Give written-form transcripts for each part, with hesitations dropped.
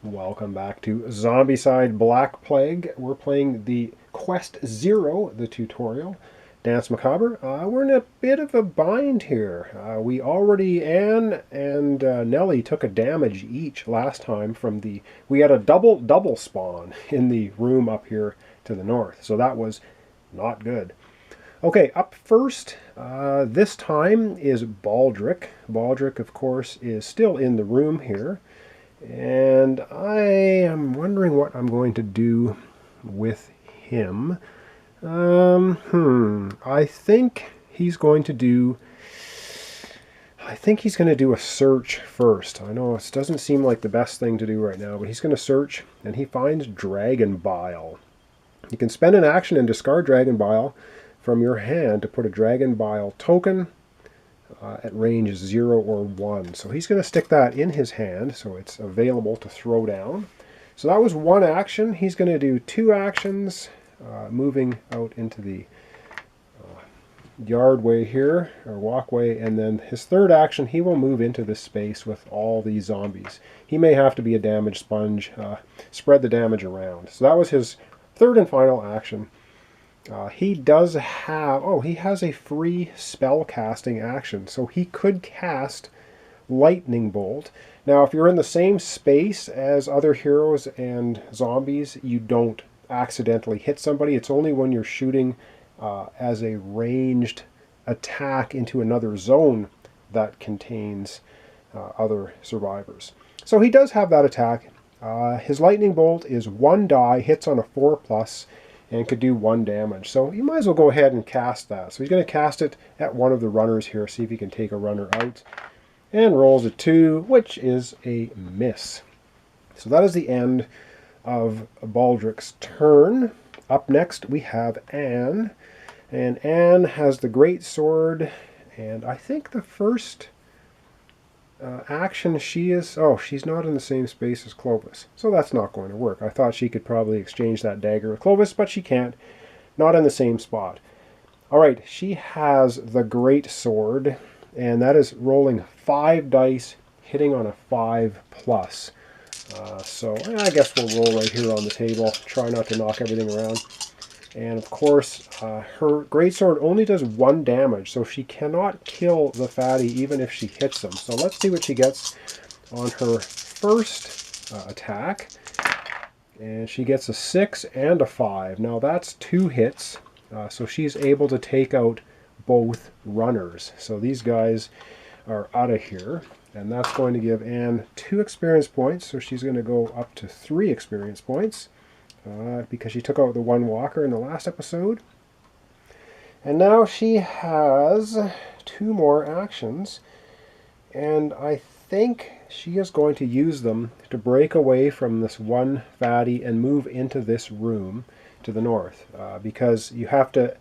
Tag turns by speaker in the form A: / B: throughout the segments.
A: Welcome back to Zombicide Black Plague. We're playing the Quest Zero, the tutorial. Dance Macabre. We're in a bit of a bind here. Anne and Nellie took a damage each last time from the... We had a double spawn in the room up here to the north, so that was not good. Okay, up first, this time is Baldric. Baldric, of course, is still in the room here. And I am wondering what I'm going to do with him. I think he's going to do... I think he's going to do a search first. I know it doesn't seem like the best thing to do right now, but he's going to search, and he finds Dragon Bile. You can spend an action and discard Dragon Bile from your hand to put a Dragon Bile token at range 0 or 1. So he's going to stick that in his hand, so it's available to throw down. So that was one action. He's going to do two actions, moving out into the yardway here, or walkway, and then his third action, he will move into this space with all these zombies. He may have to be a damage sponge, spread the damage around. So that was his third and final action. He does have... Oh, he has a free spell casting action, so he could cast Lightning Bolt. Now, if you're in the same space as other heroes and zombies, you don't accidentally hit somebody. It's only when you're shooting as a ranged attack into another zone that contains other survivors. So he does have that attack. His Lightning Bolt is 1 die, hits on a 4+, and could do 1 damage. So you might as well go ahead and cast that. So he's going to cast it at one of the runners here, see if he can take a runner out. And rolls a 2, which is a miss. So that is the end of Baldric's turn. Up next we have Anne. And Anne has the Great Sword. And I think the first action she is... Oh, she's not in the same space as Clovis. So that's not going to work. I thought she could probably exchange that dagger with Clovis, but she can't. Not in the same spot. Alright, she has the Great Sword, and that is rolling 5 dice, hitting on a 5+. So I guess we'll roll right here on the table. Try not to knock everything around. And of course, her greatsword only does 1 damage, so she cannot kill the fatty even if she hits him. So let's see what she gets on her first attack. And she gets a 6 and a 5. Now that's 2 hits, so she's able to take out both runners. So these guys are out of here. And that's going to give Anne 2 experience points, so she's going to go up to 3 experience points. Because she took out the 1 walker in the last episode. And now she has 2 more actions, and I think she is going to use them to break away from this 1 fatty and move into this room to the north. Because you have to...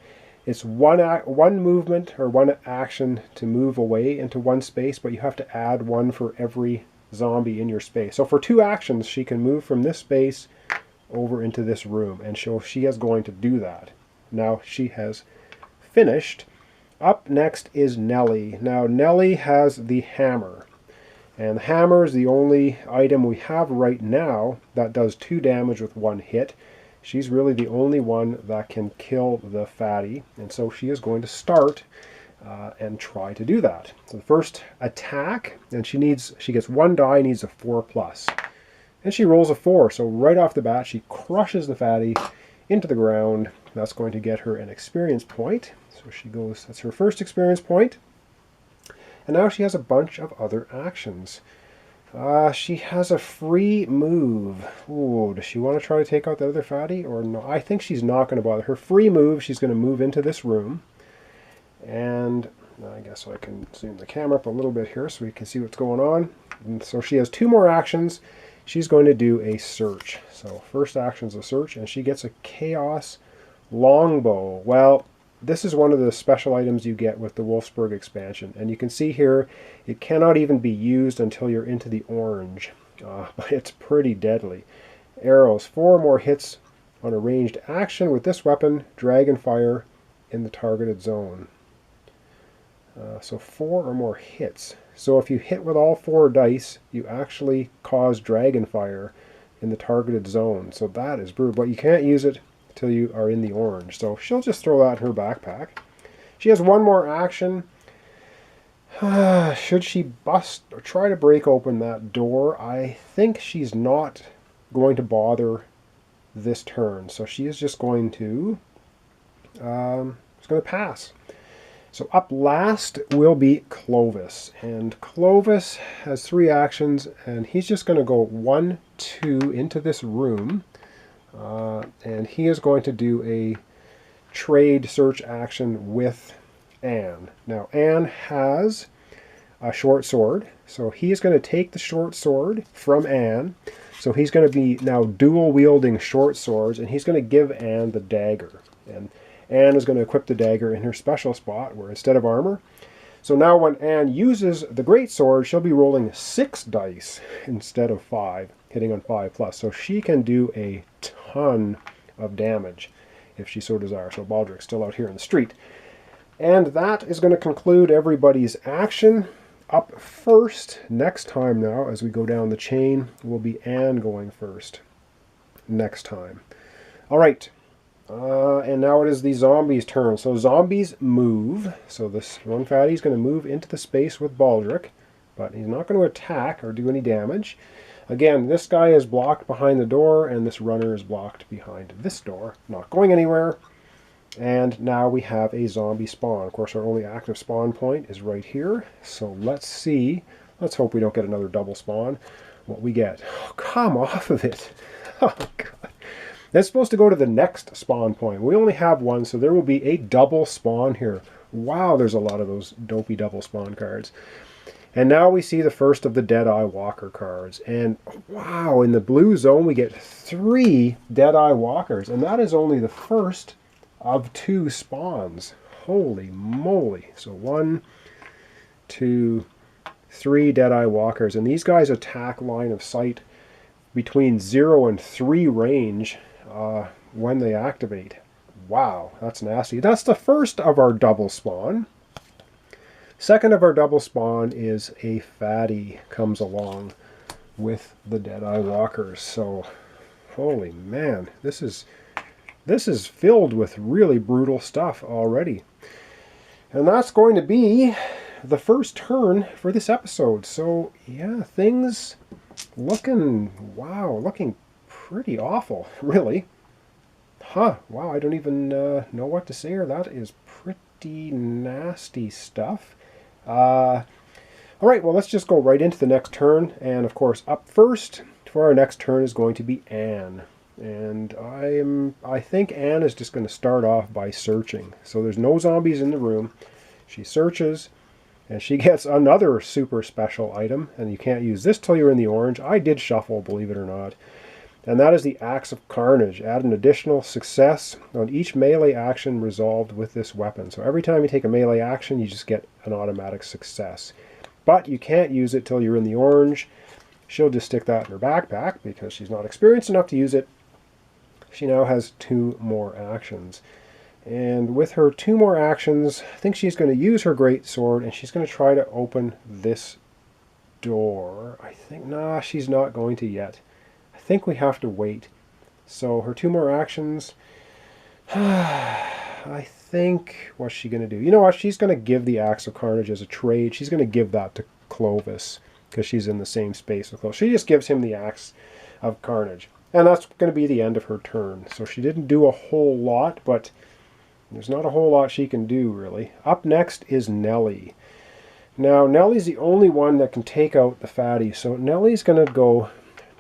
A: It's one movement or 1 action to move away into 1 space, but you have to add 1 for every zombie in your space. So for 2 actions, she can move from this space over into this room, and she is going to do that. Now she has finished. Up next is Nellie. Now Nellie has the hammer, and the hammer is the only item we have right now that does 2 damage with 1 hit. She's really the only one that can kill the fatty, and so she is going to start and try to do that. So the first attack, and she gets 1 die, needs a 4+. And she rolls a 4, so right off the bat she crushes the fatty into the ground. That's going to get her an experience point. So she goes, that's her first experience point. And now she has a bunch of other actions. She has a free move. Ooh, does she want to try to take out the other fatty or no? I think she's not going to bother. Her free move, she's going to move into this room. And I guess I can zoom the camera up a little bit here so we can see what's going on. And so she has 2 more actions. She's going to do a search. So first action is a search, and she gets a Chaos Longbow. Well, this is one of the special items you get with the Wolfsburg expansion. And you can see here, it cannot even be used until you're into the orange. But it's pretty deadly. Arrows, 4 more hits on a ranged action with this weapon, Dragon Fire in the targeted zone. So 4 or more hits. So if you hit with all 4 dice, you actually cause Dragon Fire in the targeted zone. So that is brutal. But you can't use it till you are in the orange. So she'll just throw that in her backpack. She has one more action. Should she bust or try to break open that door? I think she's not going to bother this turn. So she is just going to pass. So up last will be Clovis. And Clovis has 3 actions, and he's just going to go 1, 2 into this room. And he is going to do a trade search action with Anne. Now, Anne has a short sword, so he's going to take the short sword from Anne. So he's going to be now dual wielding short swords, and he's going to give Anne the dagger. And Anne is going to equip the dagger in her special spot, where instead of armor. So now when Anne uses the great sword, she'll be rolling 6 dice instead of 5, hitting on 5+. So she can do a ton of damage if she so desires. So Baldric's still out here in the street. And that is going to conclude everybody's action. Up first, next time now, as we go down the chain, will be Anne going first next time. All right. And now it is the zombies' turn. So zombies move. So this one fatty is going to move into the space with Baldric, but he's not going to attack or do any damage. Again, this guy is blocked behind the door, and this runner is blocked behind this door, not going anywhere. And now we have a zombie spawn. Of course, our only active spawn point is right here. So let's see. Let's hope we don't get another double spawn. What we get. Oh, come off of it. Oh, God. That's supposed to go to the next spawn point. We only have one, so there will be a double spawn here. Wow, there's a lot of those dopey double spawn cards. And now we see the first of the Deadeye Walker cards. And wow, in the blue zone we get 3 Deadeye Walkers. And that is only the first of 2 spawns. Holy moly. So 1, 2, 3 Deadeye Walkers. And these guys attack line of sight between 0 and 3 range when they activate. Wow, that's nasty. That's the first of our double spawn. Second of our double spawn is a fatty comes along with the Deadeye Walkers. So, holy man, this is filled with really brutal stuff already. And that's going to be the first turn for this episode. So, yeah, things looking pretty awful, really. Wow, I don't even know what to say here. That is pretty nasty stuff. All right, well, let's just go right into the next turn. And, of course, up first for our next turn is going to be Anne. And I think Anne is just going to start off by searching. So there's no zombies in the room. She searches, and she gets another super special item. And you can't use this till you're in the orange. I did shuffle, believe it or not. And that is the Axe of Carnage. Add an additional success on each melee action resolved with this weapon. So every time you take a melee action, you just get an automatic success. But you can't use it till you're in the orange. She'll just stick that in her backpack because she's not experienced enough to use it. She now has 2 more actions. And with her 2 more actions, I think she's going to use her great sword, and she's going to try to open this door. I think, nah, she's not going to yet. I think we have to wait. So her 2 more actions, I think, what's she going to do? You know what? She's going to give the Axe of Carnage as a trade. She's going to give that to Clovis because she's in the same space with Clovis. She just gives him the Axe of Carnage. And that's going to be the end of her turn. So she didn't do a whole lot, but there's not a whole lot she can do, really. Up next is Nellie. Now, Nellie's the only one that can take out the fatty. So Nellie's going to go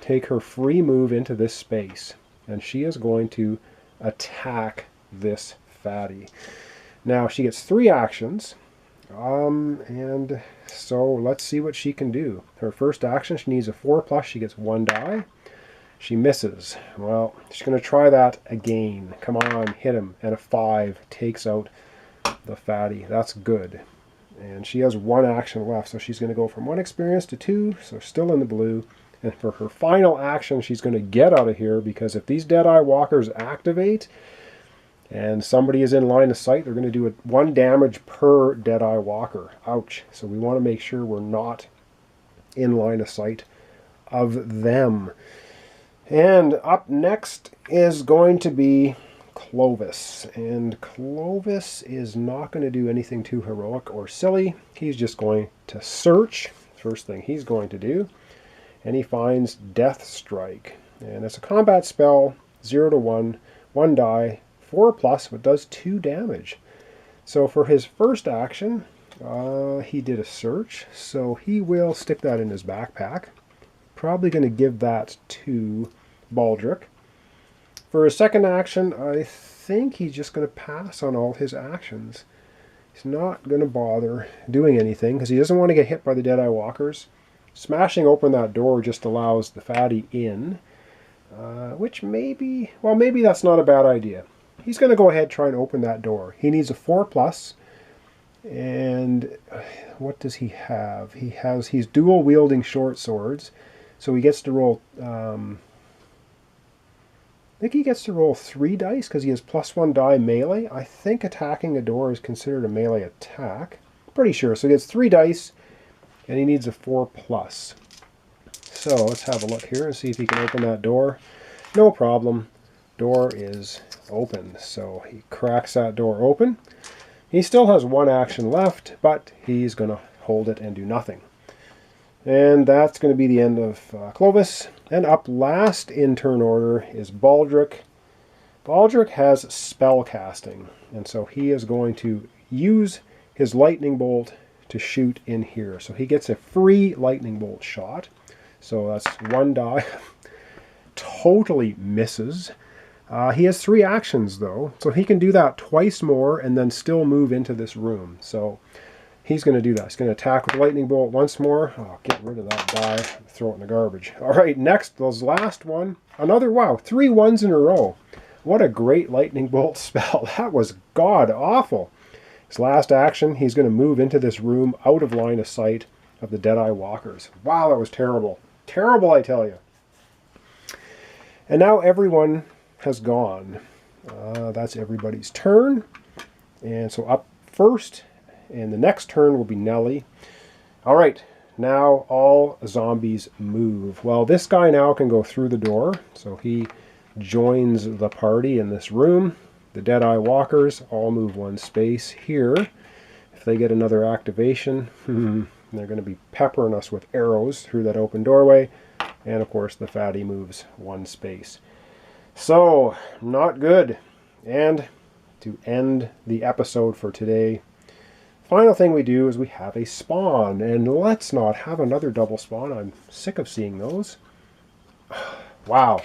A: take her free move into this space. And she is going to attack this fatty. Now, she gets 3 actions. And so let's see what she can do. Her first action, she needs a 4+. She gets 1 die. She misses. Well, she's going to try that again. Come on, hit him. And a 5 takes out the fatty. That's good. And she has 1 action left, so she's going to go from 1 experience to 2, so still in the blue. And for her final action, she's going to get out of here, because if these Deadeye Walkers activate and somebody is in line of sight, they're going to do 1 damage per Deadeye Walker. Ouch. So we want to make sure we're not in line of sight of them. And up next is going to be Clovis. And Clovis is not going to do anything too heroic or silly. He's just going to search. First thing he's going to do. And he finds Death Strike. And it's a combat spell, 0 to 1, 1 die, 4+, but does 2 damage. So for his first action, he did a search. So he will stick that in his backpack. Probably going to give that to Baldric. For his second action, I think he's just going to pass on all his actions. He's not going to bother doing anything because he doesn't want to get hit by the Deadeye Walkers. Smashing open that door just allows the fatty in, which maybe that's not a bad idea. He's going to go ahead and try and open that door. He needs a 4+, and what does he have? He's dual wielding short swords, so he gets to roll. I think he gets to roll 3 dice because he has +1 die melee. I think attacking a door is considered a melee attack. Pretty sure. So he gets 3 dice, and he needs a 4+. So let's have a look here and see if he can open that door. No problem. Door is open. So he cracks that door open. He still has 1 action left, but he's going to hold it and do nothing. And that's going to be the end of Clovis. And up last in turn order is Baldric. Baldric has spell casting, and so he is going to use his lightning bolt to shoot in here. So he gets a free lightning bolt shot. So that's 1 die. Totally misses. He has 3 actions though, so he can do that twice more and then still move into this room. So he's going to do that. He's going to attack with lightning bolt once more. Oh, get rid of that die. Throw it in the garbage. All right, next, this last one. Another, wow, 3 ones in a row. What a great lightning bolt spell. That was god-awful. His last action, he's going to move into this room out of line of sight of the Deadeye Walkers. Wow, that was terrible. Terrible, I tell you. And now everyone has gone. That's everybody's turn. And so up first, and the next turn will be Nelly. All right, now all zombies move. Well, this guy now can go through the door, so he joins the party in this room. The Deadeye Walkers all move 1 space here. If they get another activation, they're going to be peppering us with arrows through that open doorway. And of course, the fatty moves 1 space. So, not good. And to end the episode for today, final thing we do is we have a spawn, and let's not have another double spawn. I'm sick of seeing those. Wow.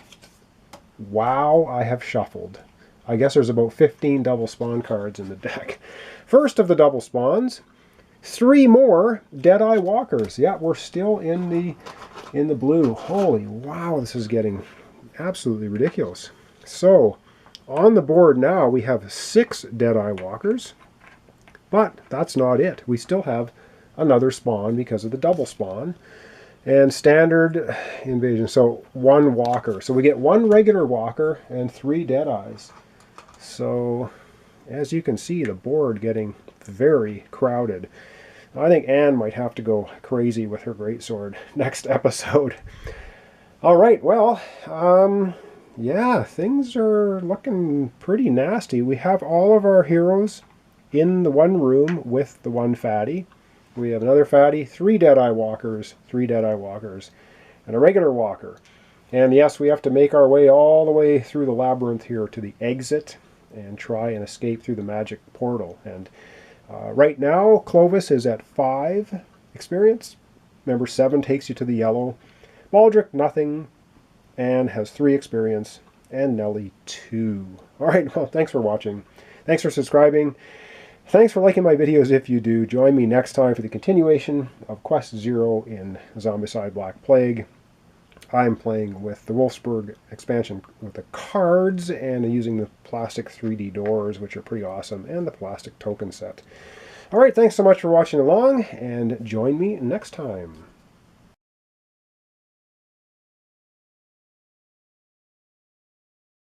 A: Wow, I have shuffled. I guess there's about 15 double spawn cards in the deck. First of the double spawns, 3 more Deadeye Walkers. Yeah, we're still in the blue. Holy wow, this is getting absolutely ridiculous. So, on the board now we have 6 Deadeye Walkers. But that's not it. We still have another spawn because of the double spawn. And standard invasion. So 1 walker. So we get 1 regular walker and 3 Deadeyes. So as you can see, the board getting very crowded. I think Anne might have to go crazy with her greatsword next episode. All right, well, yeah, things are looking pretty nasty. We have all of our heroes in the 1 room with the 1 fatty. We have another fatty, 3 Deadeye Walkers, 3 Deadeye Walkers, and a regular walker. And yes, we have to make our way all the way through the labyrinth here to the exit and try and escape through the magic portal. And right now, Clovis is at 5 experience. Remember, 7 takes you to the yellow. Baldric, nothing, and has 3 experience, and Nelly, 2. All right, well, thanks for watching. Thanks for subscribing. Thanks for liking my videos if you do. Join me next time for the continuation of Quest 0 in Zombicide Black Plague. I'm playing with the Wolfsburg expansion with the cards and using the plastic 3D doors, which are pretty awesome, and the plastic token set. Alright, thanks so much for watching along, and join me next time.